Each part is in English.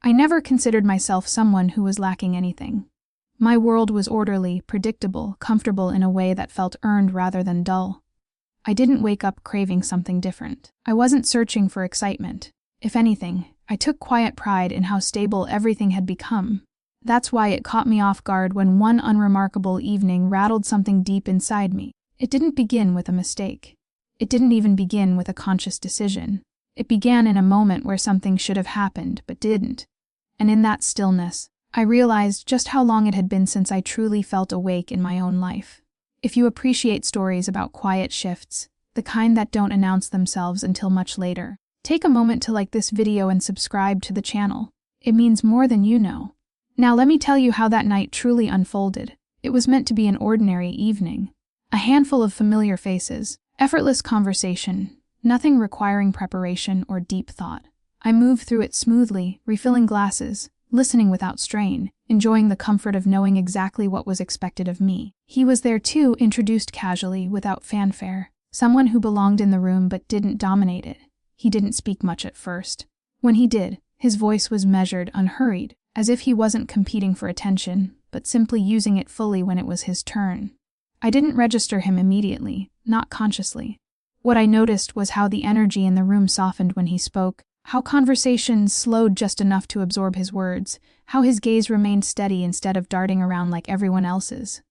I never considered myself someone who was lacking anything. My world was orderly, predictable, comfortable in a way that felt earned rather than dull. I didn't wake up craving something different. I wasn't searching for excitement. If anything, I took quiet pride in how stable everything had become. That's why it caught me off guard when one unremarkable evening rattled something deep inside me. It didn't begin with a mistake. It didn't even begin with a conscious decision. It began in a moment where something should have happened, but didn't. And in that stillness, I realized just how long it had been since I truly felt awake in my own life. If you appreciate stories about quiet shifts, the kind that don't announce themselves until much later, take a moment to like this video and subscribe to the channel. It means more than you know. Now let me tell you how that night truly unfolded. It was meant to be an ordinary evening. A handful of familiar faces, effortless conversation, nothing requiring preparation or deep thought. I moved through it smoothly, refilling glasses, listening without strain, enjoying the comfort of knowing exactly what was expected of me. He was there too, introduced casually, without fanfare. Someone who belonged in the room but didn't dominate it. He didn't speak much at first. When he did, his voice was measured, unhurried, as if he wasn't competing for attention, but simply using it fully when it was his turn. I didn't register him immediately, not consciously. What I noticed was how the energy in the room softened when he spoke, how conversation slowed just enough to absorb his words, how his gaze remained steady instead of darting around like everyone else's.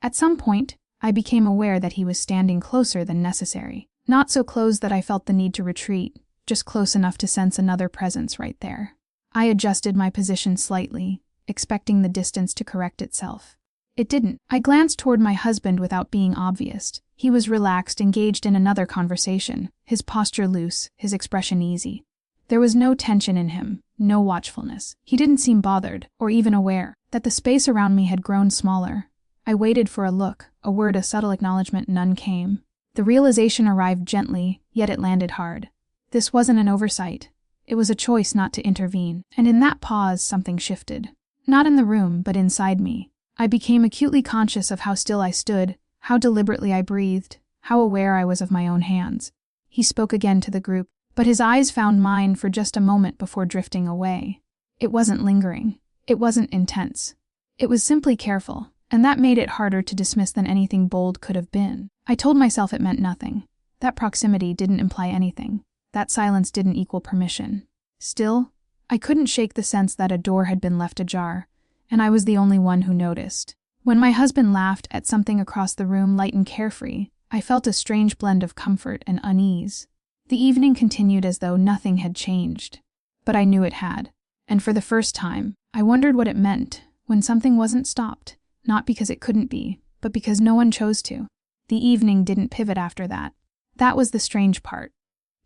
At some point, I became aware that he was standing closer than necessary. Not so close that I felt the need to retreat, just close enough to sense another presence right there. I adjusted my position slightly, expecting the distance to correct itself. It didn't. I glanced toward my husband without being obvious. He was relaxed, engaged in another conversation, his posture loose, his expression easy. There was no tension in him, no watchfulness. He didn't seem bothered, or even aware, that the space around me had grown smaller. I waited for a look, a word, a subtle acknowledgement. None came. The realization arrived gently, yet it landed hard. This wasn't an oversight. It was a choice not to intervene, and in that pause something shifted. Not in the room, but inside me. I became acutely conscious of how still I stood, how deliberately I breathed, how aware I was of my own hands. He spoke again to the group, but his eyes found mine for just a moment before drifting away. It wasn't lingering. It wasn't intense. It was simply careful, and that made it harder to dismiss than anything bold could have been. I told myself it meant nothing. That proximity didn't imply anything. That silence didn't equal permission. Still, I couldn't shake the sense that a door had been left ajar, and I was the only one who noticed. When my husband laughed at something across the room, light and carefree, I felt a strange blend of comfort and unease. The evening continued as though nothing had changed. But I knew it had. And for the first time, I wondered what it meant when something wasn't stopped, not because it couldn't be, but because no one chose to. The evening didn't pivot after that. That was the strange part.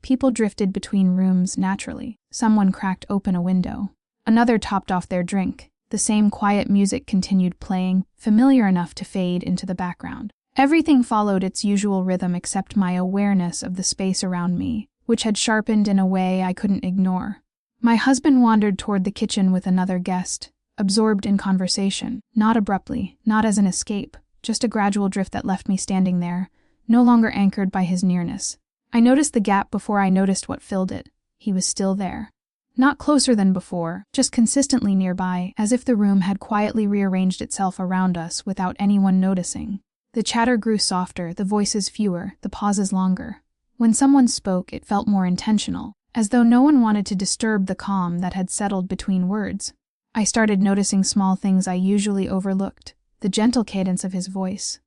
People drifted between rooms naturally. Someone cracked open a window. Another topped off their drink. The same quiet music continued playing, familiar enough to fade into the background. Everything followed its usual rhythm except my awareness of the space around me, which had sharpened in a way I couldn't ignore. My husband wandered toward the kitchen with another guest, absorbed in conversation, not abruptly, not as an escape, just a gradual drift that left me standing there, no longer anchored by his nearness. I noticed the gap before I noticed what filled it. He was still there. Not closer than before, just consistently nearby, as if the room had quietly rearranged itself around us without anyone noticing. The chatter grew softer, the voices fewer, the pauses longer. When someone spoke, it felt more intentional, as though no one wanted to disturb the calm that had settled between words. I started noticing small things I usually overlooked, the gentle cadence of his voice,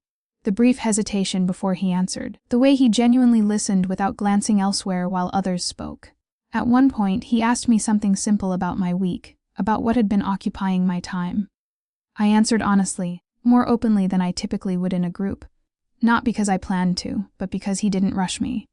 the brief hesitation before he answered, the way he genuinely listened without glancing elsewhere while others spoke. At one point, he asked me something simple about my week, about what had been occupying my time. I answered honestly, more openly than I typically would in a group. Not because I planned to, but because he didn't rush me.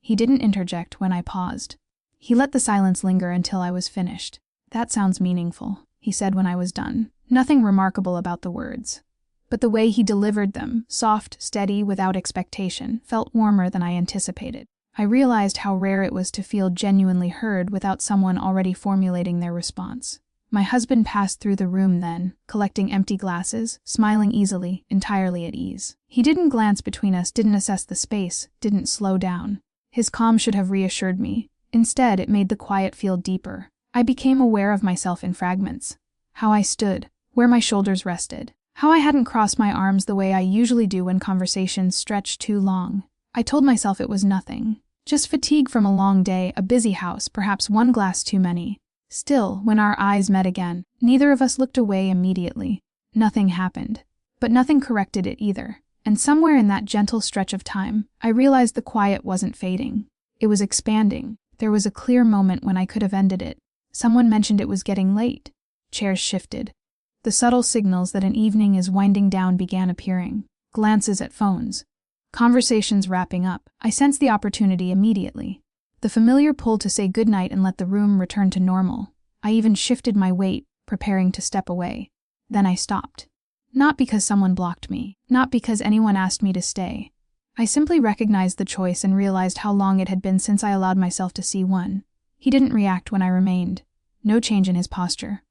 He didn't interject when I paused. He let the silence linger until I was finished. "That sounds meaningful," he said when I was done. Nothing remarkable about the words. But the way he delivered them, soft, steady, without expectation, felt warmer than I anticipated. I realized how rare it was to feel genuinely heard without someone already formulating their response. My husband passed through the room then, collecting empty glasses, smiling easily, entirely at ease. He didn't glance between us, didn't assess the space, didn't slow down. His calm should have reassured me. Instead, it made the quiet feel deeper. I became aware of myself in fragments. How I stood, where my shoulders rested, how I hadn't crossed my arms the way I usually do when conversations stretched too long. I told myself it was nothing. Just fatigue from a long day, a busy house, perhaps one glass too many. Still, when our eyes met again, neither of us looked away immediately. Nothing happened. But nothing corrected it either. And somewhere in that gentle stretch of time, I realized the quiet wasn't fading. It was expanding. There was a clear moment when I could have ended it. Someone mentioned it was getting late. Chairs shifted. The subtle signals that an evening is winding down began appearing. Glances at phones. Conversations wrapping up. I sensed the opportunity immediately. The familiar pull to say goodnight and let the room return to normal. I even shifted my weight, preparing to step away. Then I stopped. Not because someone blocked me, not because anyone asked me to stay. I simply recognized the choice and realized how long it had been since I allowed myself to see one. He didn't react when I remained. No change in his posture.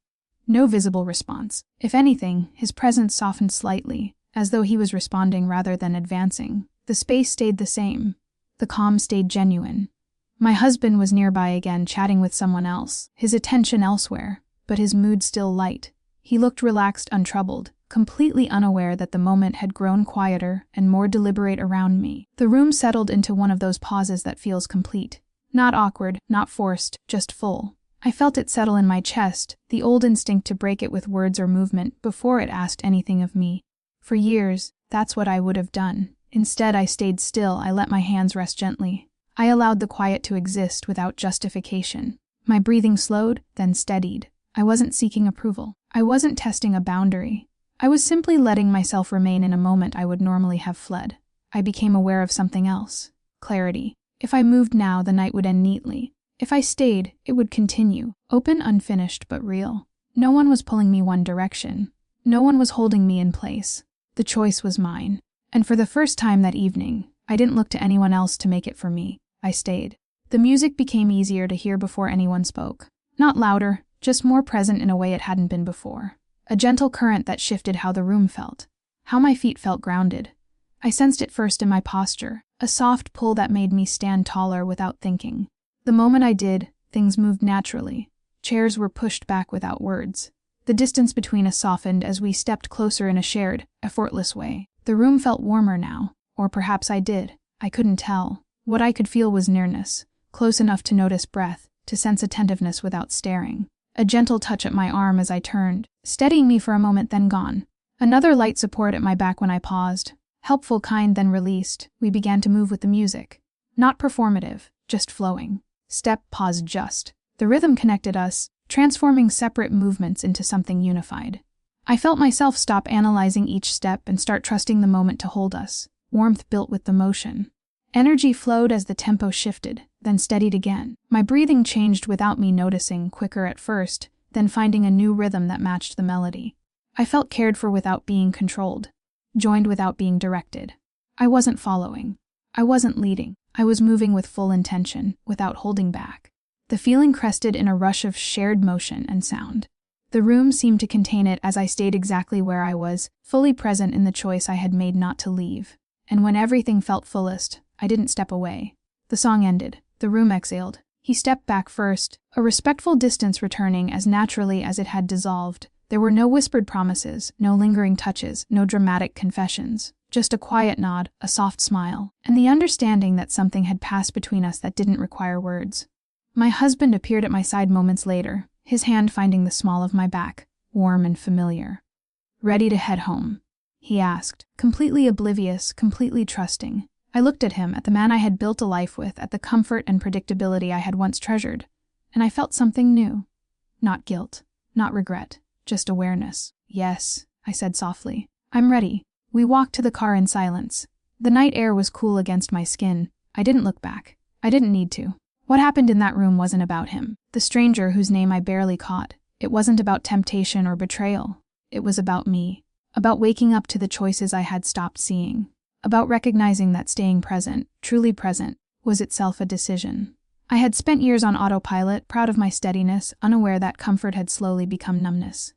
No visible response. If anything, his presence softened slightly, as though he was responding rather than advancing. The space stayed the same. The calm stayed genuine. My husband was nearby again, chatting with someone else, his attention elsewhere, but his mood still light. He looked relaxed, untroubled, completely unaware that the moment had grown quieter and more deliberate around me. The room settled into one of those pauses that feels complete. Not awkward, not forced, just full. I felt it settle in my chest, the old instinct to break it with words or movement before it asked anything of me. For years, that's what I would have done. Instead, I stayed still. I let my hands rest gently. I allowed the quiet to exist without justification. My breathing slowed, then steadied. I wasn't seeking approval. I wasn't testing a boundary. I was simply letting myself remain in a moment I would normally have fled. I became aware of something else. Clarity. If I moved now, the night would end neatly. If I stayed, it would continue. Open, unfinished, but real. No one was pulling me one direction. No one was holding me in place. The choice was mine. And for the first time that evening, I didn't look to anyone else to make it for me. I stayed. The music became easier to hear before anyone spoke. Not louder, just more present in a way it hadn't been before. A gentle current that shifted how the room felt, how my feet felt grounded. I sensed it first in my posture, a soft pull that made me stand taller without thinking. The moment I did, things moved naturally. Chairs were pushed back without words. The distance between us softened as we stepped closer in a shared, effortless way. The room felt warmer now, or perhaps I did. I couldn't tell. What I could feel was nearness, close enough to notice breath, to sense attentiveness without staring. A gentle touch at my arm as I turned, steadying me for a moment, then gone. Another light support at my back when I paused. Helpful, kind, then released. We began to move with the music. Not performative, just flowing. Step, pause, just. The rhythm connected us, transforming separate movements into something unified. I felt myself stop analyzing each step and start trusting the moment to hold us. Warmth built with the motion. Energy flowed as the tempo shifted, then steadied again. My breathing changed without me noticing, quicker at first, then finding a new rhythm that matched the melody. I felt cared for without being controlled, joined without being directed. I wasn't following. I wasn't leading. I was moving with full intention, without holding back. The feeling crested in a rush of shared motion and sound. The room seemed to contain it as I stayed exactly where I was, fully present in the choice I had made not to leave. And when everything felt fullest, I didn't step away. The song ended. The room exhaled. He stepped back first, a respectful distance returning as naturally as it had dissolved. There were no whispered promises, no lingering touches, no dramatic confessions. Just a quiet nod, a soft smile, and the understanding that something had passed between us that didn't require words. My husband appeared at my side moments later, his hand finding the small of my back, warm and familiar. "Ready to head home?" he asked, completely oblivious, completely trusting. I looked at him, at the man I had built a life with, at the comfort and predictability I had once treasured, and I felt something new. Not guilt, not regret, just awareness. "Yes," I said softly. "I'm ready." We walked to the car in silence. The night air was cool against my skin. I didn't look back. I didn't need to. What happened in that room wasn't about him, the stranger whose name I barely caught. It wasn't about temptation or betrayal. It was about me. About waking up to the choices I had stopped seeing. About recognizing that staying present, truly present, was itself a decision. I had spent years on autopilot, proud of my steadiness, unaware that comfort had slowly become numbness.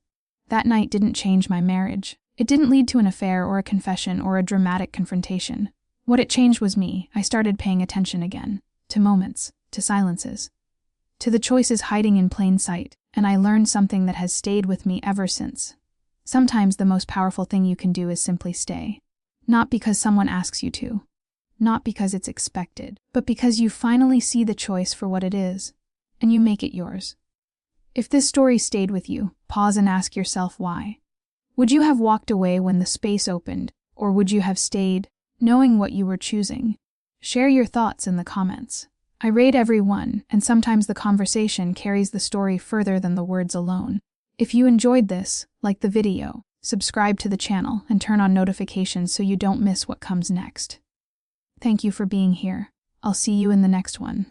That night didn't change my marriage. It didn't lead to an affair or a confession or a dramatic confrontation. What it changed was me. I started paying attention again. To moments. To silences. to the choices hiding in plain sight, and I learned something that has stayed with me ever since. Sometimes the most powerful thing you can do is simply stay. Not because someone asks you to. Not because it's expected, but because you finally see the choice for what it is, and you make it yours. If this story stayed with you, pause and ask yourself why. Would you have walked away when the space opened, or would you have stayed, knowing what you were choosing? Share your thoughts in the comments. I rate every one, and sometimes the conversation carries the story further than the words alone. If you enjoyed this, like the video, subscribe to the channel, and turn on notifications so you don't miss what comes next. Thank you for being here. I'll see you in the next one.